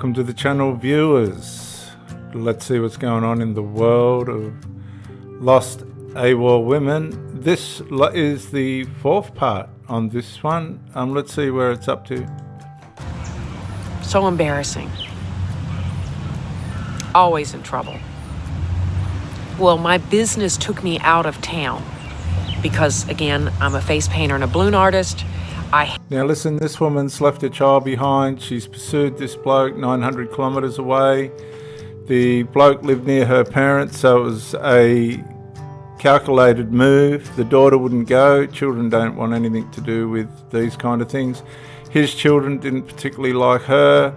Welcome to the channel, viewers. Let's see what's going on in the world of lost AWOL women. This is the fourth part on this one. Let's see where it's up to. So embarrassing. Always in trouble. Well, my business took me out of town because, again, I'm a face painter and a balloon artist. Now listen, this woman's left her child behind. She's pursued this bloke 900 kilometers away. The bloke lived near her parents, so it was a calculated move. The daughter wouldn't go. Children don't want anything to do with these kind of things. His children didn't particularly like her.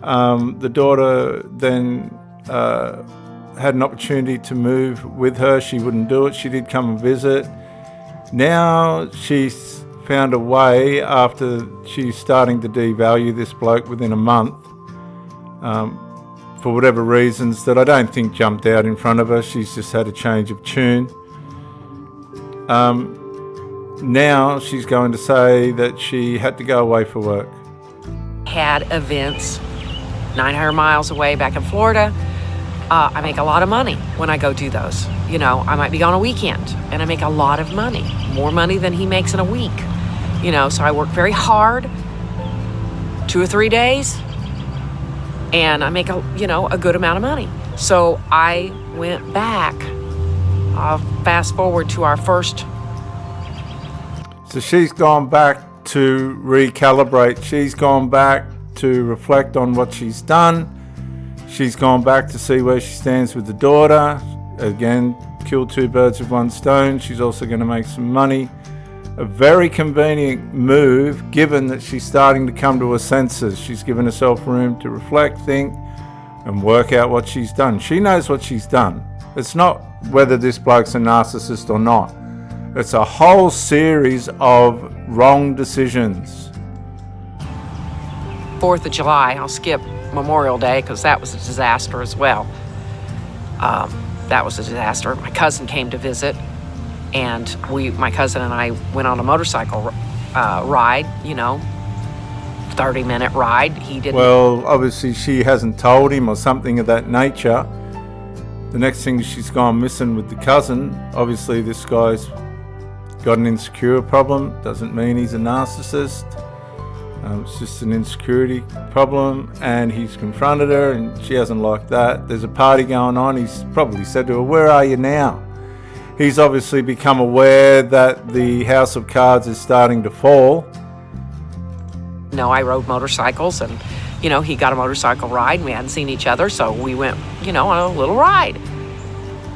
The daughter then had an opportunity to move with her. She wouldn't do it. She did come and visit. Now she's found a way, after she's starting to devalue this bloke within a month, for whatever reasons that I don't think jumped out in front of her. She's just had a change of tune. Now she's going to say that she had to go away for work. Had events 900 miles away back in Florida. I make a lot of money when I go do those. You know, I might be gone a weekend and I make a lot of money, more money than he makes in a week. You know, so I work very hard, 2 or 3 days, and I make a good amount of money. So I went back. I'll fast forward to our first. So she's gone back to recalibrate. She's gone back to reflect on what she's done. She's gone back to see where she stands with the daughter. Again, kill 2 birds with 1 stone. She's also going to make some money. A very convenient move, given that she's starting to come to her senses. She's given herself room to reflect, think, and work out what she's done. She knows what she's done. It's not whether this bloke's a narcissist or not. It's a whole series of wrong decisions. 4th of July, I'll skip Memorial Day because that was a disaster as well. That was a disaster. My cousin came to visit, and my cousin and I went on a motorcycle ride, 30-minute ride. He didn't. Well, obviously she hasn't told him or something of that nature. The next thing, she's gone missing with the cousin. Obviously this guy's got an insecure problem. Doesn't mean he's a narcissist. It's just an insecurity problem, and he's confronted her and she hasn't liked that. There's a party going on. He's probably said to her, "Where are you now?" He's obviously become aware that the house of cards is starting to fall. I rode motorcycles, and, he got a motorcycle ride, and we hadn't seen each other, so we went, on a little ride.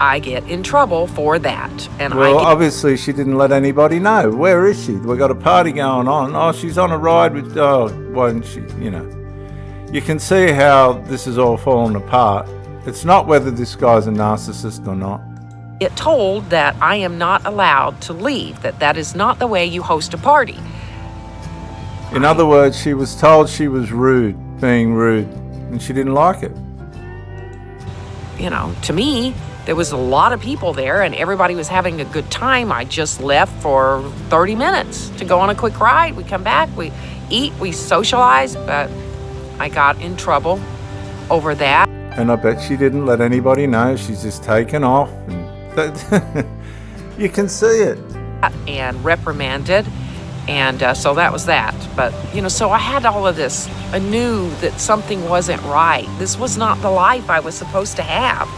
I get in trouble for that. And obviously she didn't let anybody know. Where is she? We've got a party going on. Oh, she's on a ride with, why didn't she, You can see how this is all falling apart. It's not whether this guy's a narcissist or not. Get told that I am not allowed to leave, that is not the way you host a party. In other words, she was told she was being rude, and she didn't like it. To me, there was a lot of people there and everybody was having a good time. I just left for 30 minutes to go on a quick ride. We come back, we eat, we socialize, but I got in trouble over that. And I bet she didn't let anybody know. She's just taken off. You can see it. And reprimanded. And so that was that. But, so I had all of this. I knew that something wasn't right. This was not the life I was supposed to have.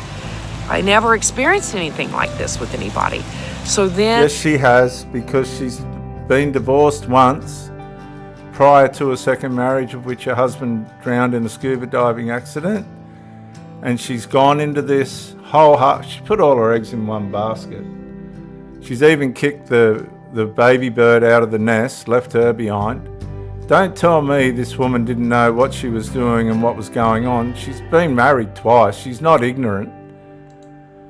I never experienced anything like this with anybody. So then... Yes, she has, because she's been divorced once prior to a second marriage, of which her husband drowned in a scuba diving accident. And she's gone into this she put all her eggs in one basket. She's even kicked the baby bird out of the nest, left her behind. Don't tell me this woman didn't know what she was doing and what was going on. She's been married twice. She's not ignorant.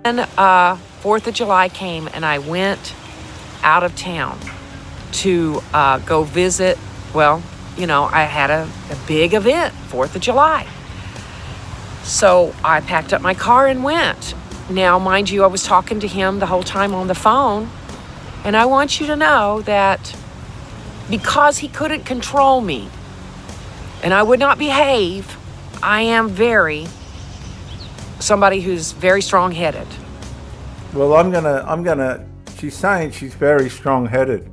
And 4th of July came and I went out of town to go visit. Well, I had a big event, 4th of July. So I packed up my car and went. Now, mind you, I was talking to him the whole time on the phone. And I want you to know that because he couldn't control me and I would not behave, I am somebody who's very strong-headed. Well, she's saying she's very strong-headed.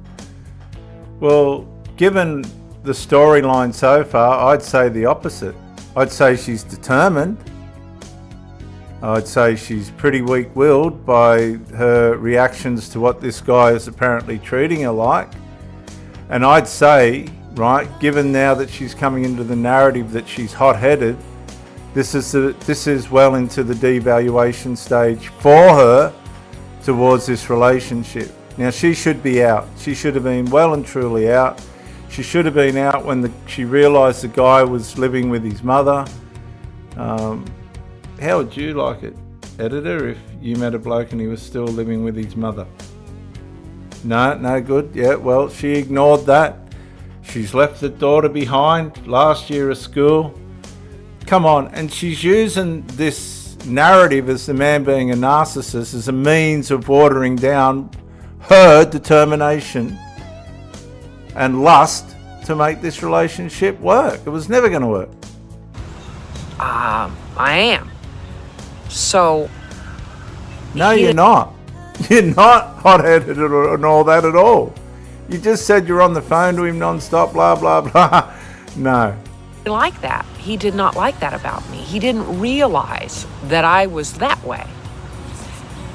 Well, given the storyline so far, I'd say the opposite. I'd say she's determined. I'd say she's pretty weak-willed by her reactions to what this guy is apparently treating her like. And I'd say, right, given now that she's coming into the narrative that she's hot-headed, this is well into the devaluation stage for her towards this relationship. Now, she should be out. She should have been well and truly out. She should have been out when she realised the guy was living with his mother. How would you like it, editor, if you met a bloke and he was still living with his mother? No good. Yeah, well, she ignored that. She's left the daughter behind last year of school. Come on, and she's using this narrative as the man being a narcissist as a means of watering down her determination and lust to make this relationship work. It was never going to work. I am. So... No, you're not. You're not hot-headed and all that at all. You just said you're on the phone to him non-stop, blah, blah, blah. No. Like that. He did not like that about me. He didn't realize that I was that way.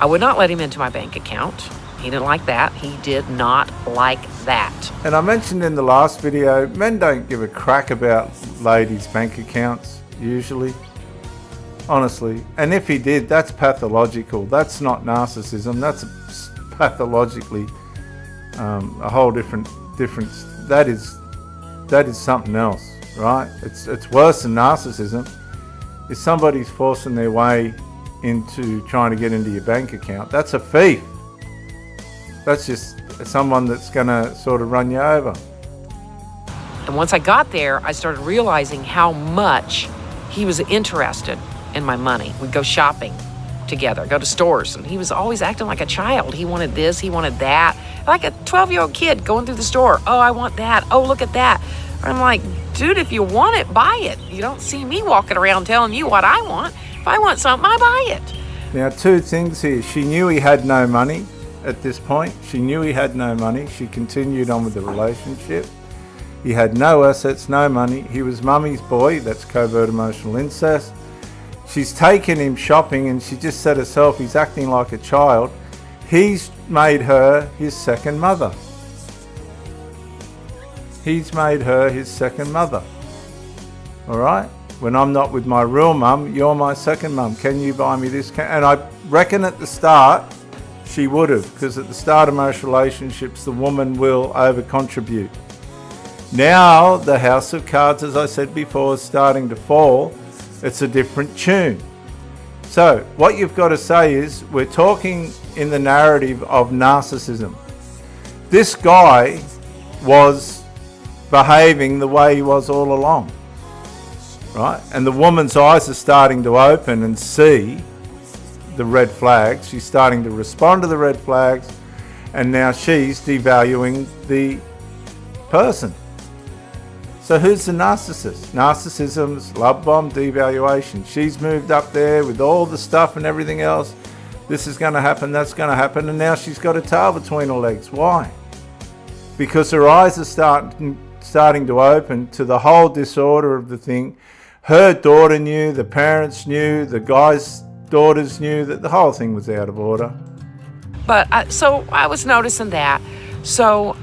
I would not let him into my bank account. He didn't like that. He did not like that. And I mentioned in the last video, men don't give a crack about ladies' bank accounts, usually. Honestly. And if he did, that's pathological. That's not narcissism. That's pathologically a whole different. That is something else, right? It's worse than narcissism. If somebody's forcing their way into trying to get into your bank account, that's a thief. That's just someone that's going to sort of run you over. And once I got there, I started realizing how much he was interested in my money. We'd go shopping together, go to stores, and he was always acting like a child. He wanted this, he wanted that. Like a 12-year-old kid going through the store. Oh, I want that. Oh, look at that. I'm like, dude, if you want it, buy it. You don't see me walking around telling you what I want. If I want something, I buy it. Now, two things here. She knew he had no money at this point. She knew he had no money. She continued on with the relationship. He had no assets, no money. He was mummy's boy. That's covert emotional incest. She's taken him shopping and she just said herself, he's acting like a child. He's made her his second mother. He's made her his second mother. All right? When I'm not with my real mum, you're my second mum. Can you buy me this? And I reckon at the start, she would have, because at the start of most relationships, the woman will over-contribute. Now, the house of cards, as I said before, is starting to fall. It's a different tune. So, what you've got to say is, we're talking in the narrative of narcissism. This guy was behaving the way he was all along, right? And the woman's eyes are starting to open and see the red flags. She's starting to respond to the red flags, and now she's devaluing the person. So who's the narcissist? Narcissism's love bomb, devaluation. She's moved up there with all the stuff and everything else. This is going to happen, that's going to happen, and now she's got a tail between her legs. Why? Because her eyes are starting to open to the whole disorder of the thing. Her daughter knew, the parents knew, the guy's daughters knew that the whole thing was out of order. But so I was noticing that. So,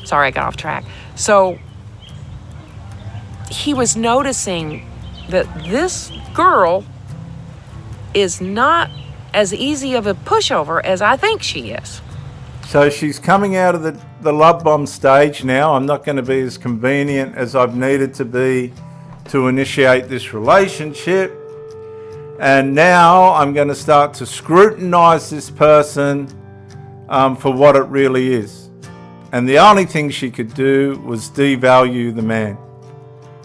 sorry, I got off track. So he was noticing that this girl is not as easy of a pushover as I think she is. So she's coming out of the love bomb stage now. I'm not going to be as convenient as I've needed to be to initiate this relationship. And now I'm going to start to scrutinize this person for what it really is. And the only thing she could do was devalue the man.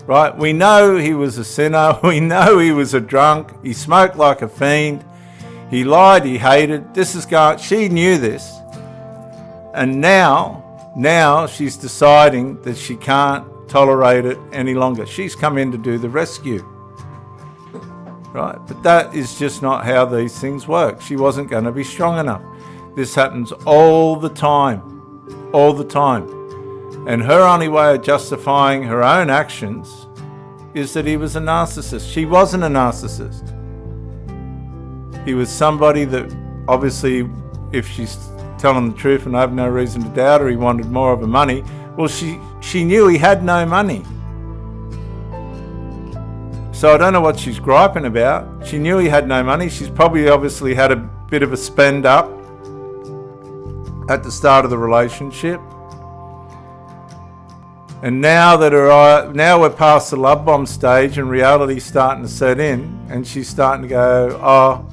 Right? We know he was a sinner. We know he was a drunk. He smoked like a fiend. He lied. He hated. She knew this. And now she's deciding that she can't tolerate it any longer. She's come in to do the rescue. right? But that is just not how these things work. She wasn't going to be strong enough. This happens all the time. And her only way of justifying her own actions is that he was a narcissist. She wasn't a narcissist. He was somebody that obviously, if she's telling the truth, and I have no reason to doubt her, he wanted more of her money. Well, she knew he had no money. So I don't know what she's griping about. She knew he had no money. She's probably obviously had a bit of a spend up at the start of the relationship. And now that now we're past the love bomb stage and reality's starting to set in, and she's starting to go, oh,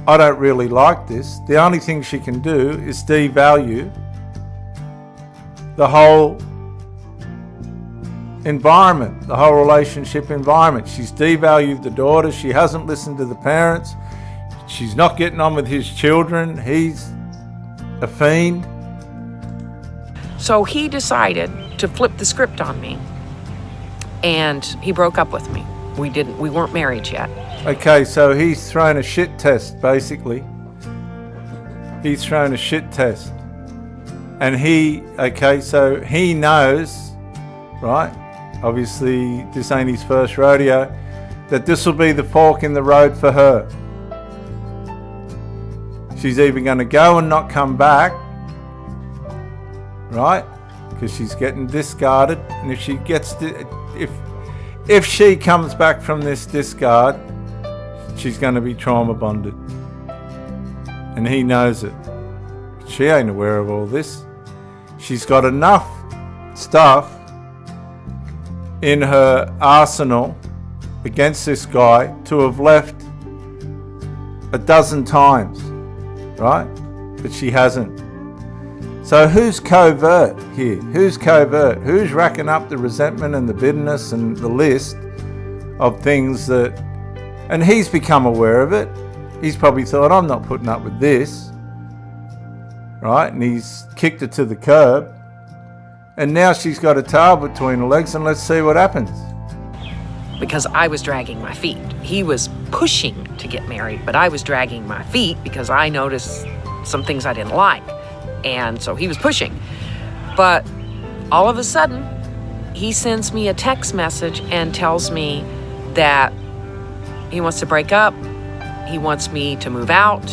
I don't really like this. The only thing she can do is devalue the whole environment, the whole relationship environment. She's devalued the daughter. She hasn't listened to the parents. She's not getting on with his children. He's a fiend. So he decided to flip the script on me, and he broke up with me. We weren't married yet. Okay, so he's thrown a shit test, basically. He's thrown a shit test. And so he knows, right? Obviously, this ain't his first rodeo, that this will be the fork in the road for her. She's either going to go and not come back, right? Because she's getting discarded, and if she she comes back from this discard, she's going to be trauma bonded, and he knows it. She ain't aware of all this. She's got enough stuff in her arsenal against this guy to have left a dozen times, right? But she hasn't. So who's covert here? Who's covert? Who's racking up the resentment and the bitterness and the list of things that... And he's become aware of it. He's probably thought, I'm not putting up with this, right? And he's kicked her to the curb. And now she's got a tail between her legs, and let's see what happens. Because I was dragging my feet. He was pushing to get married, but I was dragging my feet because I noticed some things I didn't like. And so he was pushing. But all of a sudden, he sends me a text message and tells me that he wants to break up. He wants me to move out.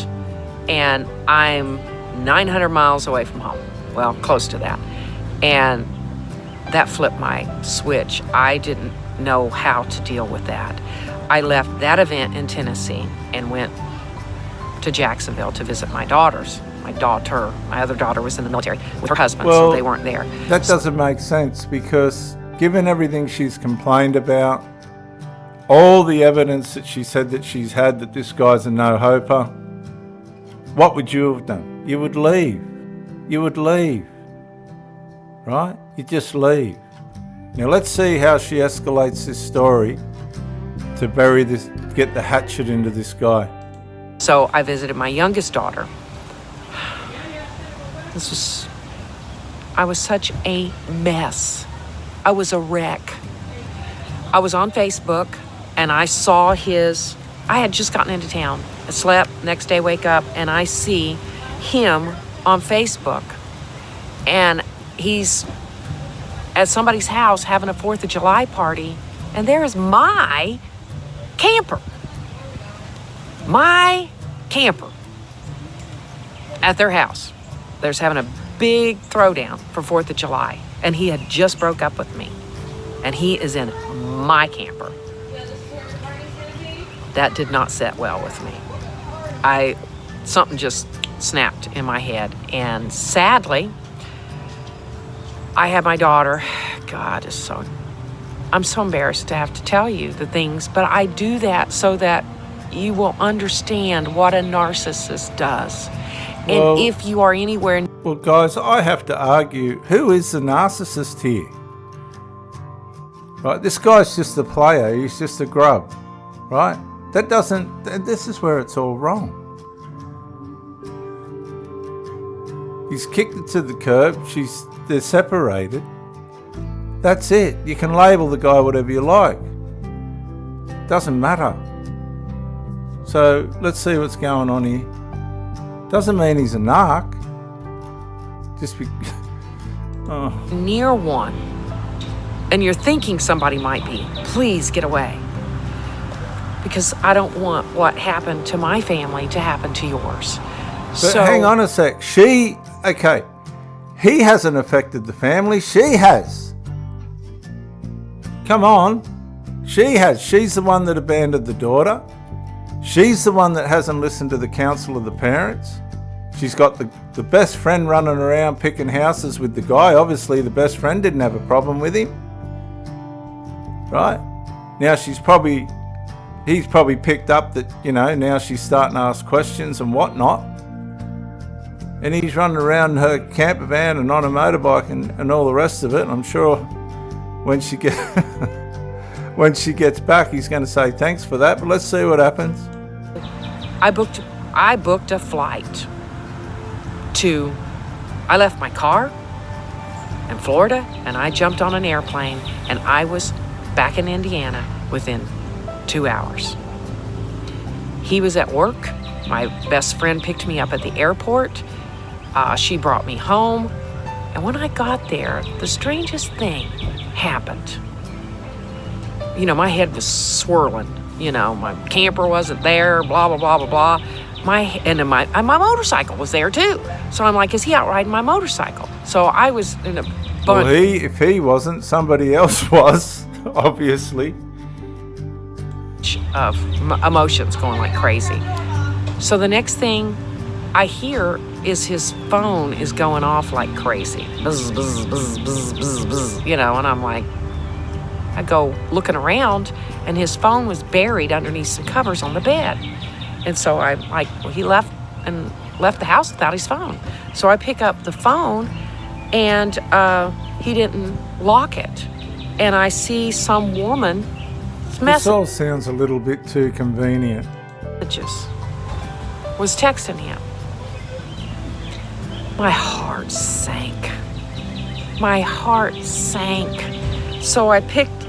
And I'm 900 miles away from home. Well, close to that. And that flipped my switch. I didn't know how to deal with that. I left that event in Tennessee and went to Jacksonville to visit my daughters. My other daughter was in the military with her husband, so they weren't there. That doesn't make sense, because given everything she's complained about, all the evidence that she said that she's had that this guy's a no-hoper, what would you have done? You would leave. You would leave. Right? You just leave. Now let's see how she escalates this story to get the hatchet into this guy. So I visited my youngest daughter. I was such a mess. I was a wreck. I was on Facebook and I saw I had just gotten into town. I slept, next day wake up and I see him on Facebook. And he's at somebody's house having a 4th of July party, and there is my camper. My camper at their house. They're having a big throwdown for 4th of July, and he had just broke up with me, and he is in my camper. That did not set well with me. Something just snapped in my head, and sadly, I had my daughter. God, I'm so embarrassed to have to tell you the things, but I do that so that you will understand what a narcissist does. And if you are anywhere... Well, guys, I have to argue, who is the narcissist here? Right, this guy's just a player, he's just a grub, right? This is where it's all wrong. He's kicked it to the curb, they're separated. That's it. You can label the guy whatever you like. Doesn't matter. So let's see what's going on here. Doesn't mean he's a narc. Just be... oh. Near one, and you're thinking somebody might be, please get away. Because I don't want what happened to my family to happen to yours. But hang on a sec. He hasn't affected the family. She has. Come on. She has. She's the one that abandoned the daughter. She's the one that hasn't listened to the counsel of the parents. She's got the best friend running around picking houses with the guy. Obviously, the best friend didn't have a problem with him. Right? Now he's probably picked up that, now she's starting to ask questions and whatnot. And he's running around in her camper van and on a motorbike and all the rest of it. And I'm sure when she gets back, he's going to say thanks for that. But let's see what happens. I booked a flight I left my car in Florida and I jumped on an airplane and I was back in Indiana within 2 hours. He was at work. My best friend picked me up at the airport. She brought me home. And when I got there, the strangest thing happened. My head was swirling. My camper wasn't there, blah, blah, blah, blah, blah. My motorcycle was there too. So I'm like, is he out riding my motorcycle? So I was in a bunch. Well, if he wasn't, somebody else was, obviously. Of emotions going like crazy. So the next thing I hear is his phone is going off like crazy. Buzz, buzz, buzz, buzz, buzz, buzz, and I'm like, I go looking around and his phone was buried underneath some covers on the bed. And so I'm like, well, he left the house without his phone. So I pick up the phone and he didn't lock it. And I see some woman This all sounds a little bit too convenient. Was texting him. My heart sank. So I picked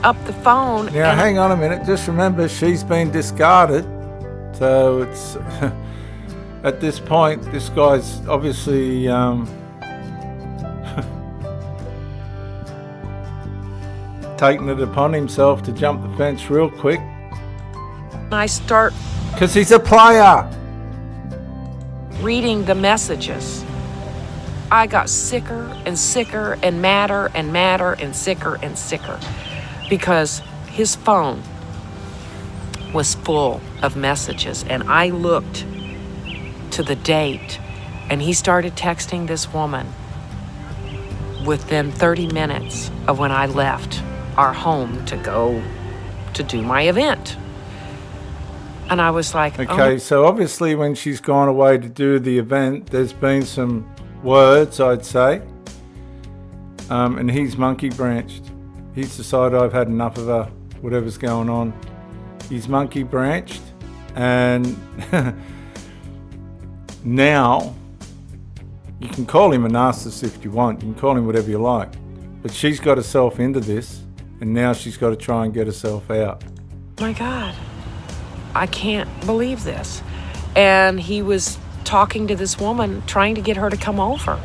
up the phone. Now, hang on a minute. Just remember, she's been discarded. So it's at this point, this guy's obviously taking it upon himself to jump the fence real quick. I start... Because he's a player. Reading the messages. I got sicker and sicker and madder and madder and sicker and sicker. Because his phone was full of messages. And I looked to the date. And he started texting this woman within 30 minutes of when I left our home to go to do my event. And I was like, okay, so obviously when she's gone away to do the event, there's been some words, I'd say. And he's monkey branched. He's decided I've had enough of her, whatever's going on. He's monkey branched. And now, you can call him a narcissist if you want. You can call him whatever you like. But she's got herself into this. And now she's got to try and get herself out. My God. I can't believe this. And he was talking to this woman, trying to get her to come over.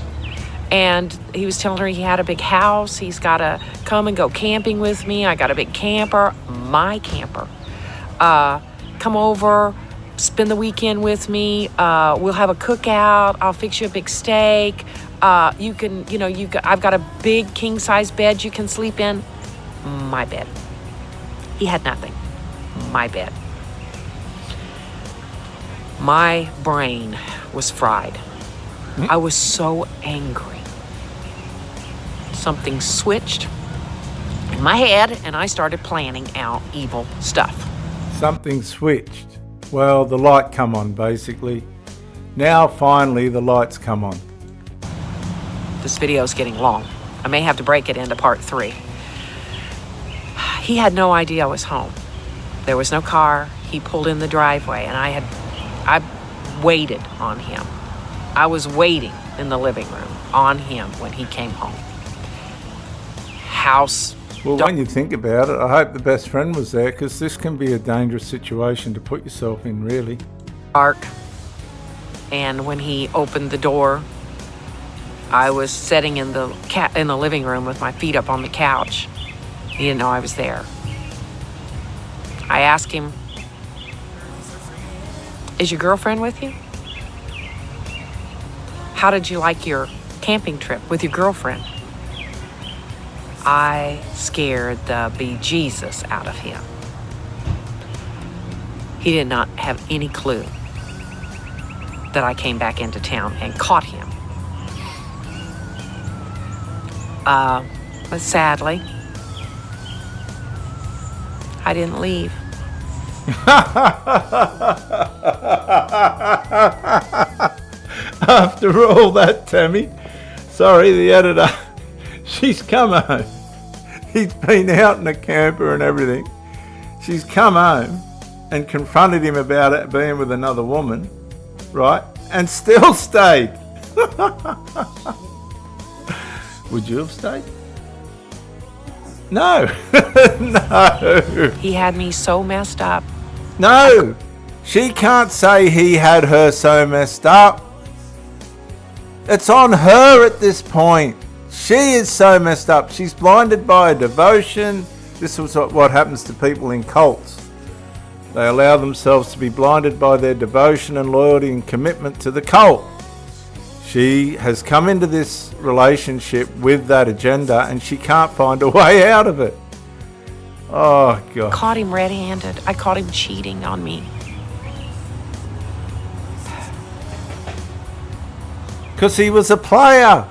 And he was telling her he had a big house. He's got to come and go camping with me. I got a big camper, my camper. Come over, spend the weekend with me. We'll have a cookout. I'll fix you a big steak. You can, I've got a big king-size bed you can sleep in. My bed. He had nothing. My bed. My brain was fried. I was so angry. Something switched in my head and I started planning out evil stuff. Something switched. Well, the light come on, basically. Now, finally, the lights come on. This video is getting long. I may have to break it into part 3. He had no idea I was home. There was no car. He pulled in the driveway and I waited on him. I was waiting in the living room on him when he came home. House Well, when you think about it, I hope the best friend was there, because this can be a dangerous situation to put yourself in, really. dark. And when he opened the door, I was sitting in the living room with my feet up on the couch. He didn't know I was there. I asked him, "Is your girlfriend with you? How did you like your camping trip with your girlfriend?" I scared the bejesus out of him. He did not have any clue that I came back into town and caught him. But sadly, I didn't leave. After all that, Tammy, sorry, the editor, she's come home. He's been out in a camper and everything. She's come home and confronted him about it being with another woman, right? And still stayed. Would you have stayed? No. No. He had me so messed up. No. She can't say he had her so messed up. It's on her at this point. She is so messed up. She's blinded by a devotion. This is what happens to people in cults. They allow themselves to be blinded by their devotion and loyalty and commitment to the cult. She has come into this relationship with that agenda, and she can't find a way out of it. Oh, God. Caught him red-handed. I caught him cheating on me. Because he was a player.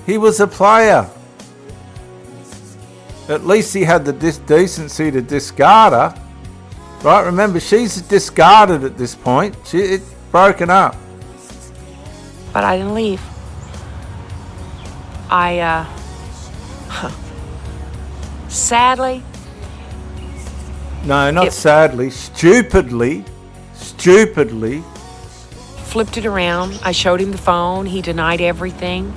He was a player. At least he had the decency to discard her. Right? Remember, she's discarded at this point. It's broken up. But I didn't leave. Sadly. No, not sadly. Stupidly. Flipped it around. I showed him the phone. He denied everything.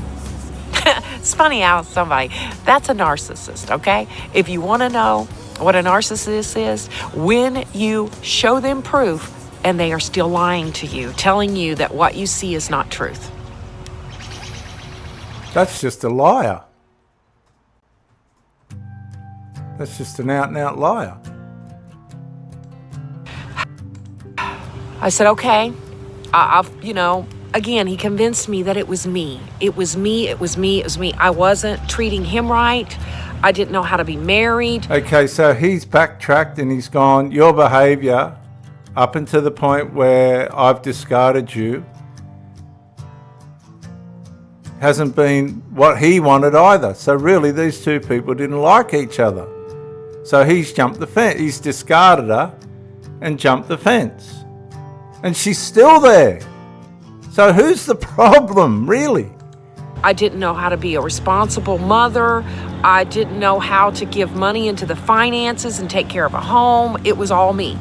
It's funny how that's a narcissist, okay? If you want to know what a narcissist is, when you show them proof and they are still lying to you, telling you that what you see is not truth. That's just a liar. That's just an out-and-out liar. I said, okay. Again, he convinced me that it was me. It was me. I wasn't treating him right. I didn't know how to be married. Okay, so he's backtracked and he's gone, your behaviour up until the point where I've discarded you hasn't been what he wanted either. So really, these two people didn't like each other. So he's jumped the fence. He's discarded her and jumped the fence. And she's still there. So who's the problem, really? I didn't know how to be a responsible mother. I didn't know how to give money into the finances and take care of a home. It was all me.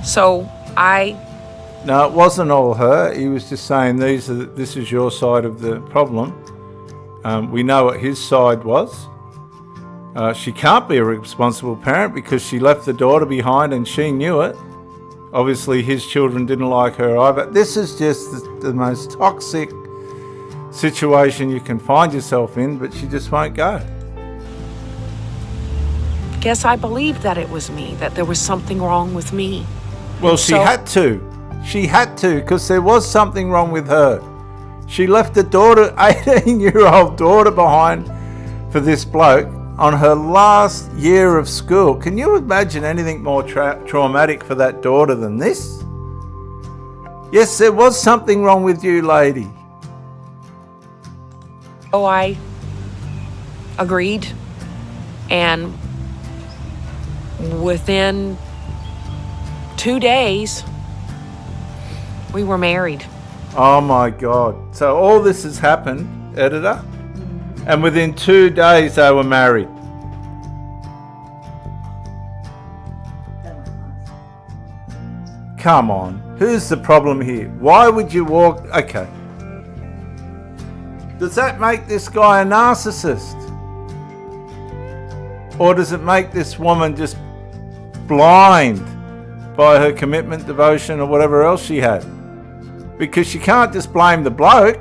So No, it wasn't all her. He was just saying this is your side of the problem. We know what his side was. She can't be a responsible parent because she left the daughter behind and she knew it. Obviously, his children didn't like her either. This is just the most toxic situation you can find yourself in, but she just won't go. Guess I believed that it was me, that there was something wrong with me. Well, she had to. She had to, because there was something wrong with her. She left a daughter, 18-year-old daughter behind for this bloke on her last year of school. Can you imagine anything more traumatic for that daughter than this? Yes, there was something wrong with you, lady. Oh, I agreed. And within 2 days, we were married. Oh my God. So all this has happened, editor, and within 2 days they were married. Come on. Who's the problem here? Why would you walk? Okay. Does that make this guy a narcissist? Or does it make this woman just blind by her commitment, devotion, or whatever else she had? Because she can't just blame the bloke.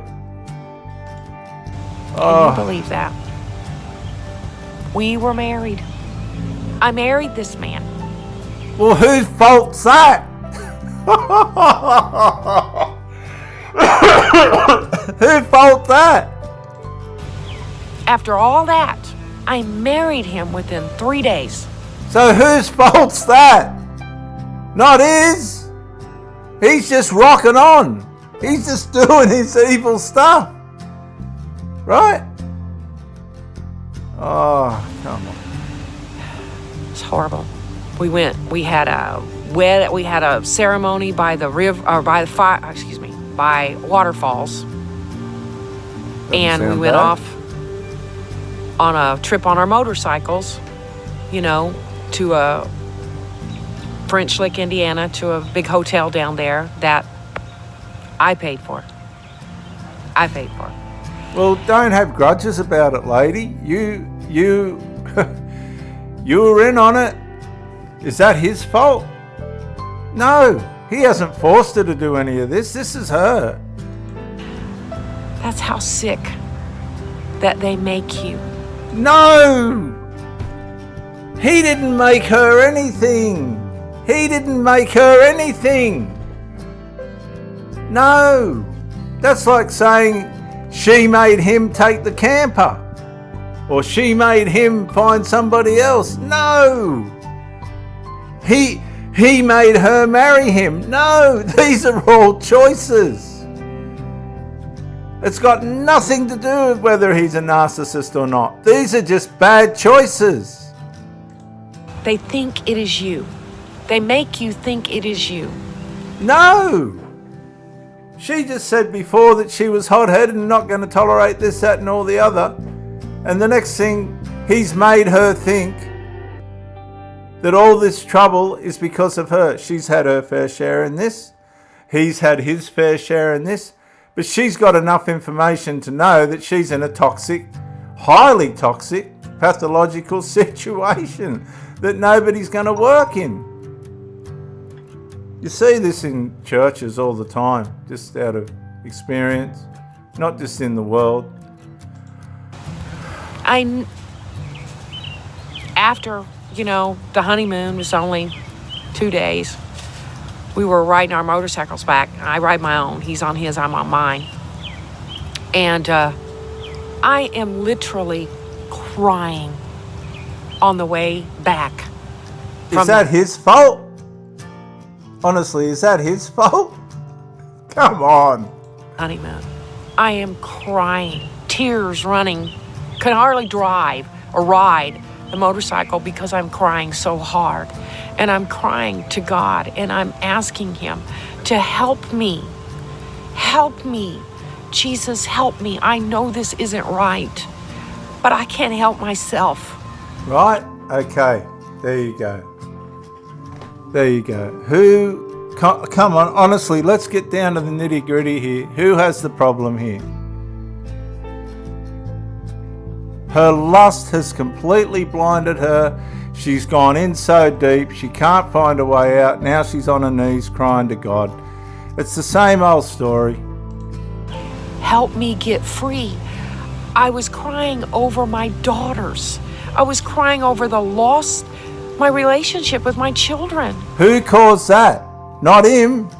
Can you believe that? We were married. I married this man. Well, whose fault's that? Whose fault's that? After all that, I married him within 3 days. So whose fault's that? Not his. He's just rocking on. He's just doing his evil stuff. Right? Oh, come on. It's horrible. We had a ceremony by the river, or by the fire, by waterfalls. And we went off on a trip on our motorcycles, to a French Lick, Indiana, to a big hotel down there that I paid for. Well, don't have grudges about it, lady. You you were in on it. Is that his fault? No, he hasn't forced her to do any of this. This is her. That's how sick that they make you. No! He didn't make her anything. He didn't make her anything. No. That's like saying she made him take the camper. Or she made him find somebody else. No. He made her marry him. No. These are all choices. It's got nothing to do with whether he's a narcissist or not. These are just bad choices. They think it is you. They make you think it is you. No! She just said before that she was hot-headed and not going to tolerate this, that and all the other. And the next thing, he's made her think that all this trouble is because of her. She's had her fair share in this. He's had his fair share in this. But she's got enough information to know that she's in a toxic, highly toxic, pathological situation that nobody's going to work in. You see this in churches all the time, just out of experience, not just in the world. After, the honeymoon was only 2 days, we were riding our motorcycles back. I ride my own. He's on his, I'm on mine. And I am literally crying on the way back. Is that his fault? Honestly, is that his fault? Come on. Honeymoon. I am crying, tears running. Can hardly drive or ride the motorcycle because I'm crying so hard. And I'm crying to God and I'm asking him to help me. Help me. Jesus, help me. I know this isn't right, but I can't help myself. Right? Okay. There you go. There you go. Come on, honestly, let's get down to the nitty gritty here. Who has the problem here? Her lust has completely blinded her. She's gone in so deep, she can't find a way out. Now she's on her knees crying to God. It's the same old story. Help me get free. I was crying over my daughters. I was crying over the loss, my relationship with my children. Who caused that? Not him.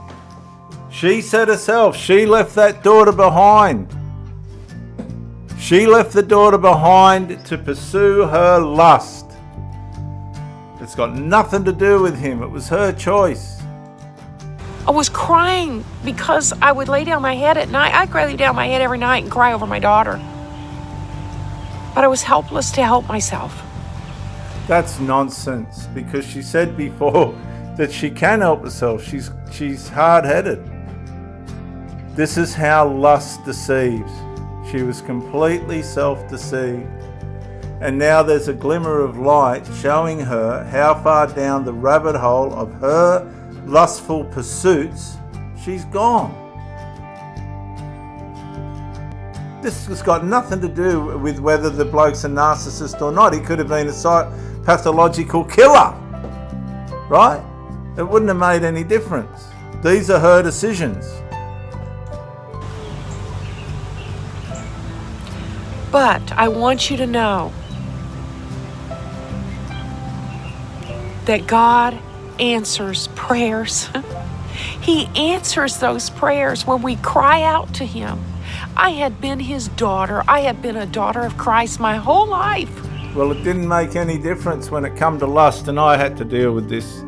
She said herself, she left that daughter behind. She left the daughter behind to pursue her lust. It's got nothing to do with him. It was her choice. I was crying because I would lay down my head at night. I'd lay down my head every night and cry over my daughter. But I was helpless to help myself. That's nonsense, because she said before that she can help herself. She's hard-headed. This is how lust deceives. She was completely self-deceived. And now there's a glimmer of light showing her how far down the rabbit hole of her lustful pursuits she's gone. This has got nothing to do with whether the bloke's a narcissist or not. He could have been a pathological killer, right? It wouldn't have made any difference. These are her decisions. But I want you to know that God answers prayers. He answers those prayers when we cry out to Him. I had been His daughter. I had been a daughter of Christ my whole life. Well, it didn't make any difference when it come to lust, and I had to deal with this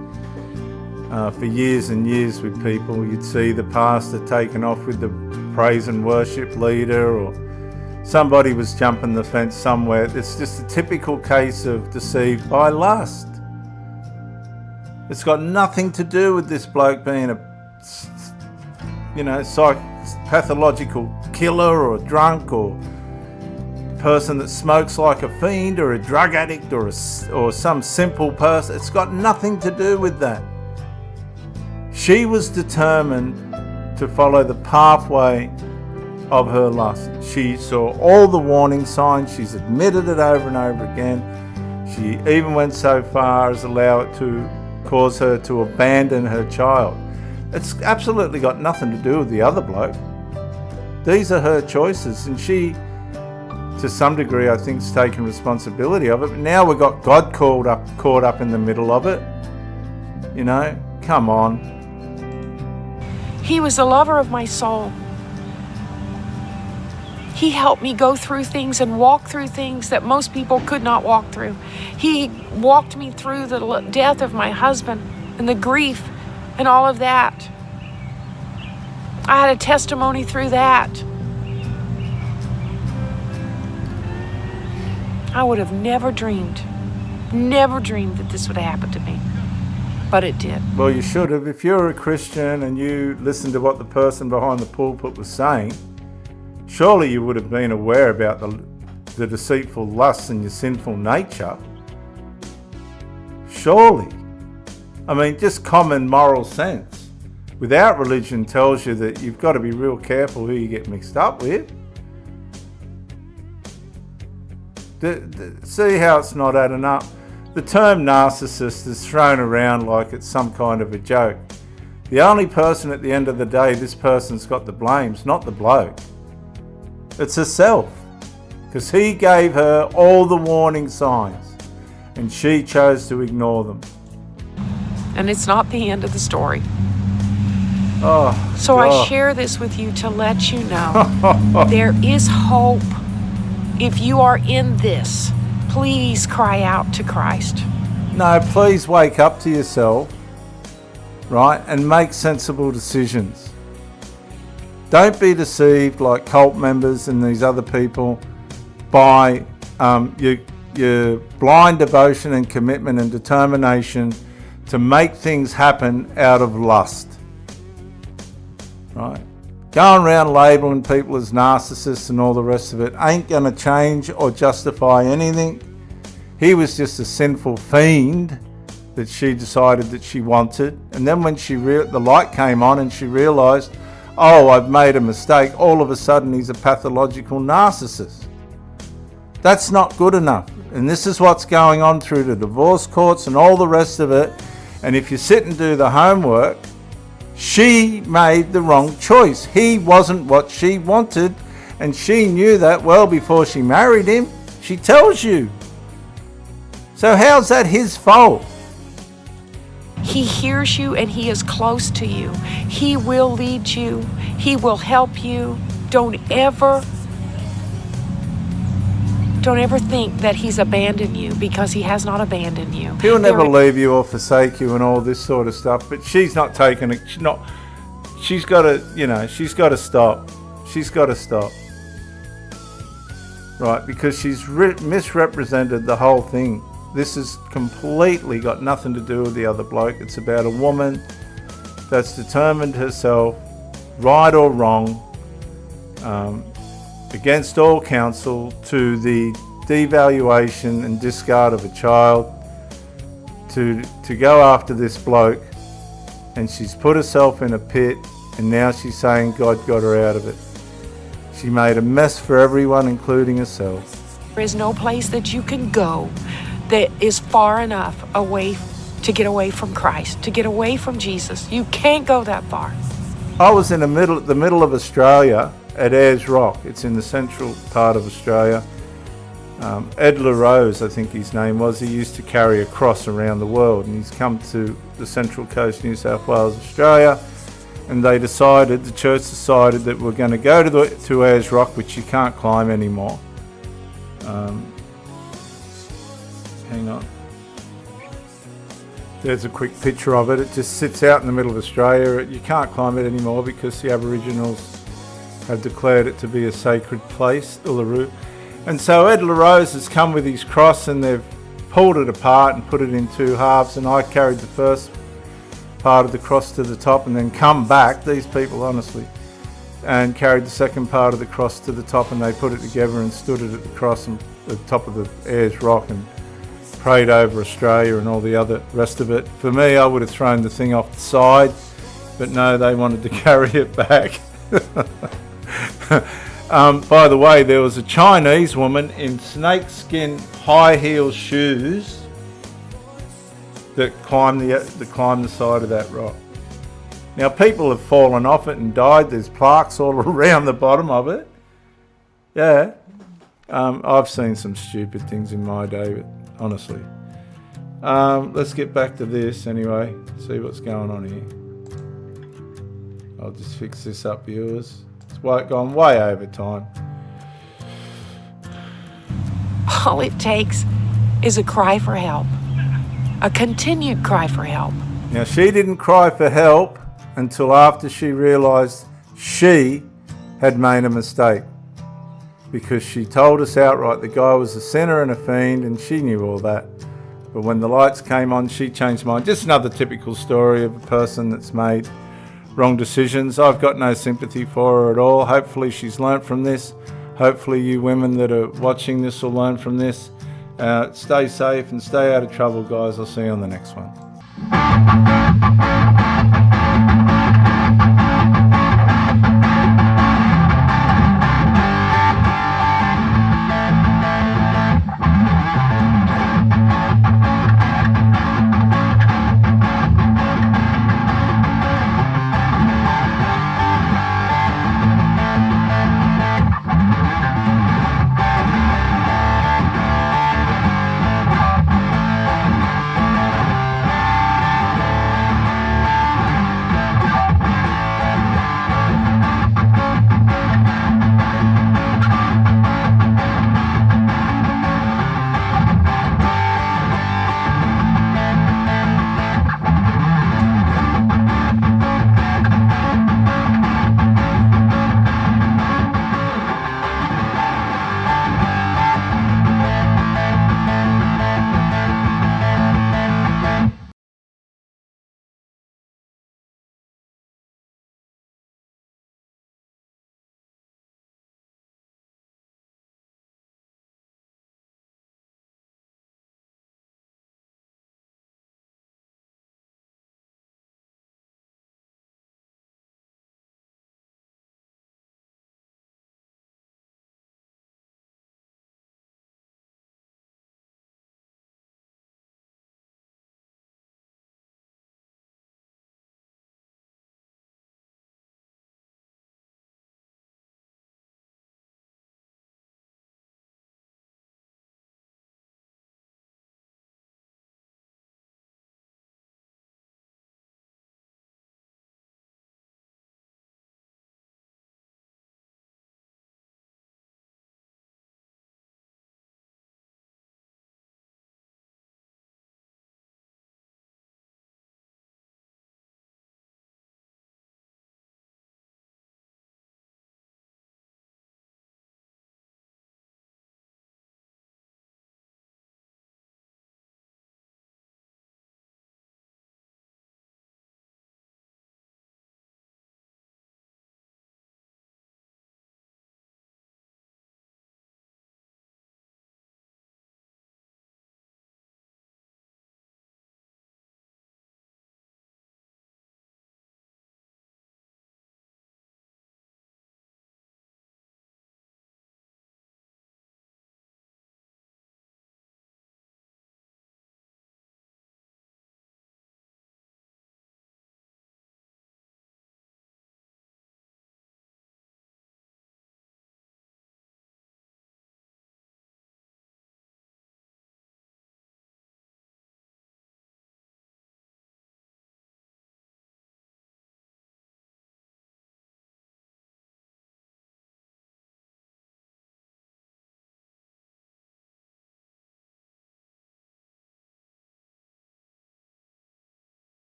for years and years with people. You'd see the pastor taken off with the praise and worship leader, or somebody was jumping the fence somewhere. It's just a typical case of deceived by lust. It's got nothing to do with this bloke being a, pathological killer or a drunk or a person that smokes like a fiend or a drug addict or some simple person. It's got nothing to do with that. She was determined to follow the pathway of her lust. She saw all the warning signs. She's admitted it over and over again. She even went so far as allow it to cause her to abandon her child. It's absolutely got nothing to do with the other bloke. These are her choices, and she, to some degree, I think, has taken responsibility of it. But now we've got God caught up in the middle of it. You know, come on. He was the lover of my soul. He helped me go through things and walk through things that most people could not walk through. He walked me through the death of my husband and the grief and all of that. I had a testimony through that. I would have never dreamed that this would happen to me. But it did. Well, you should have. If you're a Christian and you listened to what the person behind the pulpit was saying, surely you would have been aware about the deceitful lusts and your sinful nature. Surely. I mean, just common moral sense. Without religion tells you that you've got to be real careful who you get mixed up with. See how it's not adding up? The term narcissist is thrown around like it's some kind of a joke. The only person at the end of the day this person's got the blame's not the bloke. It's herself. Because he gave her all the warning signs and she chose to ignore them. And it's not the end of the story. Oh, so God. I share this with you to let you know there is hope. If you are in this, please cry out to Christ. No, please wake up to yourself, right, and make sensible decisions. Don't be deceived like cult members and these other people by your blind devotion and commitment and determination to make things happen out of lust. Right? Going around labelling people as narcissists and all the rest of it ain't going to change or justify anything. He was just a sinful fiend that she decided that she wanted. And then when the light came on and she realised, oh, I've made a mistake, all of a sudden he's a pathological narcissist. That's not good enough. And this is what's going on through the divorce courts and all the rest of it. And if you sit and do the homework, she made the wrong choice. He wasn't what she wanted, and she knew that well before she married him. She tells you. So how's that his fault? He hears you and he is close to you. He will lead you. He will help you. Don't ever think that he's abandoned you, because he has not abandoned you. He'll never leave you or forsake you and all this sort of stuff, but she's not taking it. She's got to stop. She's got to stop. Right, because she's misrepresented the whole thing. This has completely got nothing to do with the other bloke. It's about a woman that's determined herself, right or wrong, against all counsel, to the devaluation and discard of a child, to go after this bloke, and she's put herself in a pit, and now she's saying God got her out of it. She made a mess for everyone, including herself. There is no place that you can go that is far enough away to get away from Christ, to get away from Jesus. You can't go that far. I was in the middle of Australia at Ayers Rock. It's in the central part of Australia. Ed LaRose, I think his name was, he used to carry a cross around the world, and he's come to the Central Coast, New South Wales, Australia, and the church decided that we're going to go to Ayers Rock, which you can't climb anymore. Hang on. There's a quick picture of it. It just sits out in the middle of Australia. You can't climb it anymore because the Aboriginals have declared it to be a sacred place, Uluru. And so Ed LaRose has come with his cross, and they've pulled it apart and put it in two halves, and I carried the first part of the cross to the top and then come back, these people honestly, and carried the second part of the cross to the top, and they put it together and stood it at the cross and the top of the Ayers Rock and prayed over Australia and all the other rest of it. For me, I would have thrown the thing off the side, but no, they wanted to carry it back. By the way, there was a Chinese woman in snakeskin high heel shoes that climbed the side of that rock. Now, people have fallen off it and died. There's plaques all around the bottom of it. Yeah, I've seen some stupid things in my day, but honestly. Let's get back to this anyway, see what's going on here. I'll just fix this up, viewers. It's gone way over time. All it takes is a cry for help, a continued cry for help. Now, she didn't cry for help until after she realised she had made a mistake, because she told us outright the guy was a sinner and a fiend, and she knew all that. But when the lights came on, she changed her mind. Just another typical story of a person that's made wrong decisions. I've got no sympathy for her at all. Hopefully she's learnt from this. Hopefully you women that are watching this will learn from this. Stay safe and stay out of trouble, guys. I'll see you on the next one.